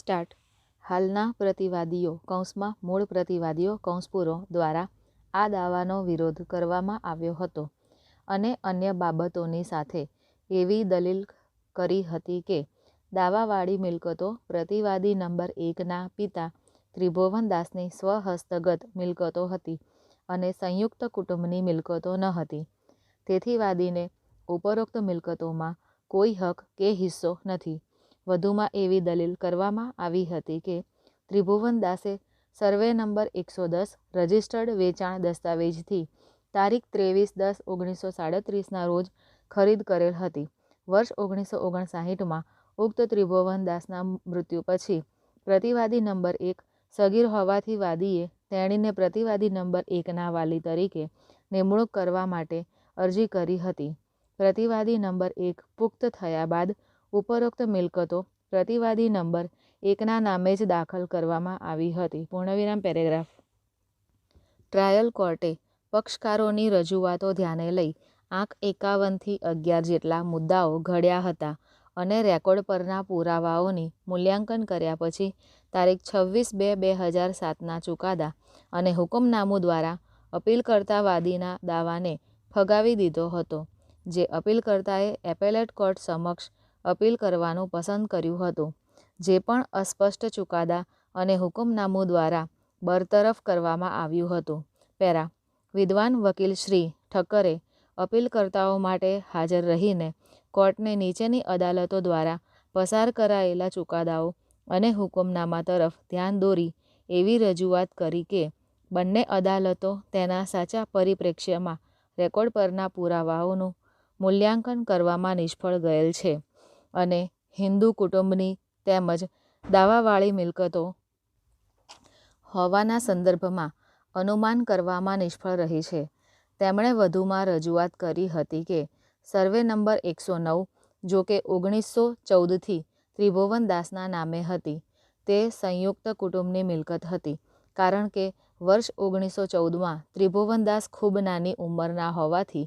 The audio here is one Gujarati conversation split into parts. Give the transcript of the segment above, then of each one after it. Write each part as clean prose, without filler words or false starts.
સ્ટાર્ટ. હાલના પ્રતિવાદીઓ કૌંસમાં મૂળ પ્રતિવાદીઓ કૌંસ પૂરો દ્વારા આ દાવાનો વિરોધ કરવામાં આવ્યો હતો અને અન્ય બાબતોની સાથે એવી દલીલ કરી હતી કે દાવાવાળી મિલકતો પ્રતિવાદી નંબર 1ના પિતા ત્રિભુવનદાસની સ્વહસ્તગત મિલકતો હતી અને સંયુક્ત કુટુંબની મિલકતો ન હતી. તેથી વાદીને ઉપરોક્ત મિલકતોમાં કોઈ હક કે હિસ્સો નથી. વધુમાં એવી દલીલ કરવામાં આવી હતી કે ત્રિભુવનદાસે સર્વે નંબર 110 રજિસ્ટર્ડ વેચાણ દસ્તાવેજથી તારીખ 23/10/1937ના રોજ ખરીદ કરેલ હતી. વર્ષ 1959માં ઉક્ત ત્રિભુવનદાસના મૃત્યુ પછી પ્રતિવાદી નંબર 1 સગીર હોવાથી વાદીએ તેણીને પ્રતિવાદી નંબર 1ના વાલી તરીકે નિમણૂક કરવા માટે અરજી કરી હતી. પ્રતિવાદી નંબર 1 પુખ્ત થયા બાદ ઉપરોક્ત મિલકતો પ્રતિવાદી નંબર 1ના નામે જ દાખલ કરવામાં આવી હતી. પૂર્ણવિરામ પેરેગ્રાફ. ટ્રાયલ કોર્ટે પક્ષકારોની રજૂઆતો ધ્યાને લઈ આંક 51થી 11 જેટલા મુદ્દાઓ ઘડ્યા હતા અને રેકોર્ડ પરના પુરાવાઓની મૂલ્યાંકન કર્યા પછી તારીખ 26/2/2007ના ચુકાદા અને હુકમનામું દ્વારા અપીલકર્તા વાદીના દાવાને ફગાવી દીધો હતો. જે અપીલકર્તાએ એપેલેટ કોર્ટ સમક્ષ અપીલ કરવાનું પસંદ કર્યું હતું, જે પણ અસ્પષ્ટ ચુકાદા અને હુકમનામું દ્વારા બરતરફ કરવામાં આવ્યું હતું. પેરા. વિદ્વાન વકીલ શ્રી ઠક્કરે અપીલકર્તાઓ માટે હાજર રહીને કોર્ટને નીચેની અદાલતો દ્વારા પસાર કરાયેલા ચુકાદાઓ અને હુકમનામા તરફ ધ્યાન દોરી એવી રજૂઆત કરી કે બંને અદાલતો તેના સાચા પરિપ્રેક્ષ્યમાં રેકોર્ડ પરના પુરાવાઓનું મૂલ્યાંકન કરવામાં નિષ્ફળ ગયેલ છે અને હિન્દુ કુટુંબની તેમજ દાવાવાળી મિલકતો હોવાના સંદર્ભમાં અનુમાન કરવામાં નિષ્ફળ રહી છે. તેમણે વધુમાં રજૂઆત કરી હતી કે સર્વે નંબર 109 જો કે 1914થી ત્રિભુવનદાસના નામે હતી, તે સંયુક્ત કુટુંબની મિલકત હતી કારણ કે વર્ષ 1914માં ત્રિભુવનદાસ ખૂબ નાની ઉંમરના હોવાથી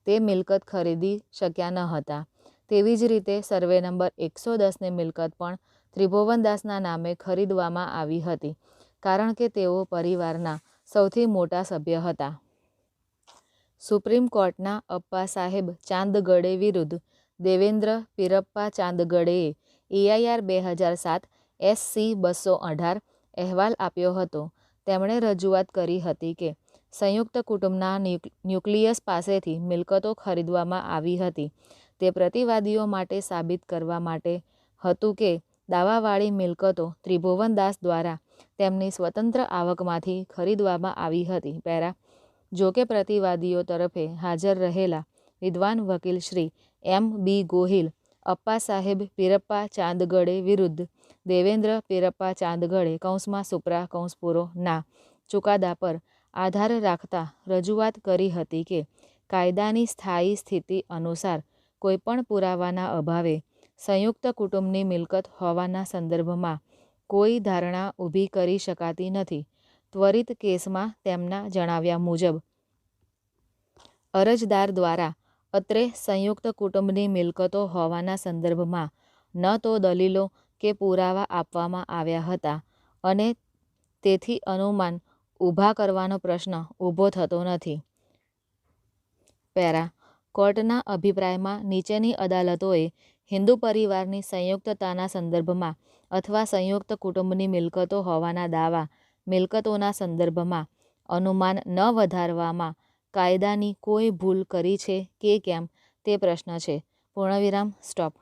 તે મિલકત ખરીદી શક્યા ન હતા. તેવી જ રીતે સર્વે નંબર 110ની મિલકત પણ ત્રિભુવનદાસના નામે ખરીદવામાં આવી હતી કારણ કે તેઓ પરિવારના સૌથી મોટા સભ્ય હતા. સુપ્રીમ કોર્ટના અપ્પા સાહેબ ચાંદગડે વિરુદ્ધ દેવેન્દ્ર પીરપ્પા ચાંદગડેએ EIR 2007 SC 218 અહેવાલ આપ્યો હતો. તેમણે રજૂઆત કરી હતી કે સંયુક્ત કુટુંબના ન્યુક્લિયસ પાસેથી મિલકતો ખરીદવામાં આવી હતી. તે પ્રતિવાદીઓ માટે સાબિત કરવા માટે હતું કે દાવાવાળી મિલકતો ત્રિભુવનદાસ દ્વારા તેમની સ્વતંત્ર આવકમાંથી ખરીદવામાં આવી હતી. પેરા. જો કે પ્રતિવાદીઓ તરફે હાજર રહેલા વિદ્વાન વકીલ શ્રી M.B. ગોહિલ અપ્પા સાહેબ પીરપ્પા ચાંદગડે વિરુદ્ધ દેવેન્દ્ર પીરપ્પા ચાંદગડે કૌંસમાં સુપ્રા કૌંસ પૂરો ના ચુકાદા પર આધાર રાખતા રજૂઆત કરી હતી કે કાયદાની સ્થાયી સ્થિતિ અનુસાર કોઈપણ પુરાવાના અભાવે સંયુક્ત કુટુંબની મિલકત હોવાના સંદર્ભમાં કોઈ ધારણા ઊભી કરી શકાતી નથી. ત્વરિત કેસમાં તેમના જણાવ્યા મુજબ અરજદાર દ્વારા અત્રે સંયુક્ત કુટુંબની મિલકતો હોવાના સંદર્ભમાં ન તો દલીલો કે પુરાવા આપવામાં આવ્યા હતા અને તેથી અનુમાન ઊભા કરવાનો પ્રશ્ન ઊભો થતો નથી. પેરા. કોર્ટના અભિપ્રાયમાં નીચેની અદાલતોએ હિન્દુ પરિવારની સંયુક્તતાના સંદર્ભમાં અથવા સંયુક્ત કુટુંબની મિલકતો હોવાના દાવા મિલકતોના સંદર્ભમાં અનુમાન ન વધારવામાં કાયદાની કોઈ ભૂલ કરી છે કે કેમ તે પ્રશ્ન છે. પૂર્ણવિરામ. સ્ટોપ.